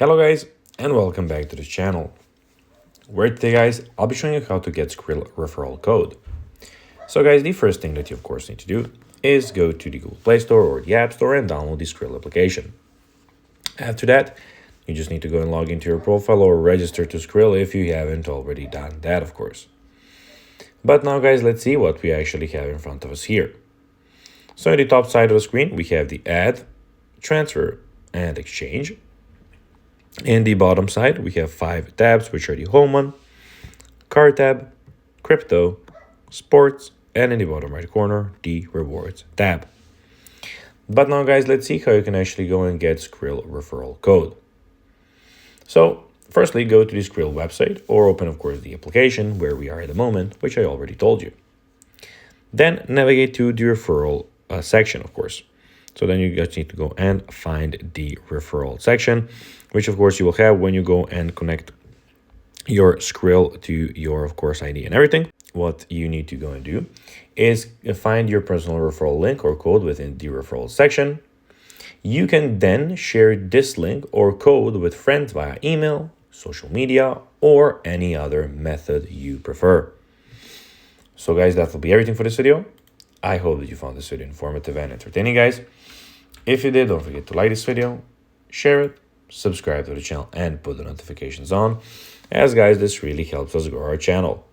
Hello guys, and welcome back to this channel, where today guys, I'll be showing you how to get Skrill referral code. So guys, the first thing that you of course need to do is go to the Google Play Store or the App Store and download the Skrill application. After that, you just need to go and log into your profile or register to Skrill if you haven't already done that, of course. But now guys, let's see what we actually have in front of us here. So on the top side of the screen, we have the add, transfer, and exchange. In the bottom side, we have 5 tabs, which are the home one, card tab, crypto, sports, and in the bottom right corner, the rewards tab. But now guys, let's see how you can actually go and get Skrill referral code. So firstly, go to the Skrill website or open, of course, the application where we are at the moment, which I already told you. Then navigate to the referral section, of course. So then you just need to go and find the referral section, which of course you will have when you go and connect your Skrill to your, of course, ID and everything. What you need to go and do is find your personal referral link or code within the referral section. You can then share this link or code with friends via email, social media, or any other method you prefer. So guys, that will be everything for this video. I hope that you found this video informative and entertaining, guys. If you did, don't forget to like this video, share it, subscribe to the channel, and put the notifications on, as guys, this really helps us grow our channel.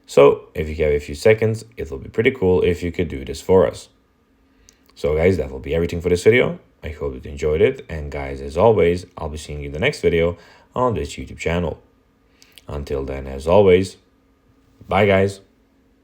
So if you have a few seconds, it will be pretty cool if you could do this for us. So guys, that will be everything for this video. I hope that you enjoyed it, and guys, as always, I'll be seeing you in the next video on this YouTube channel. Until then, as always, bye guys.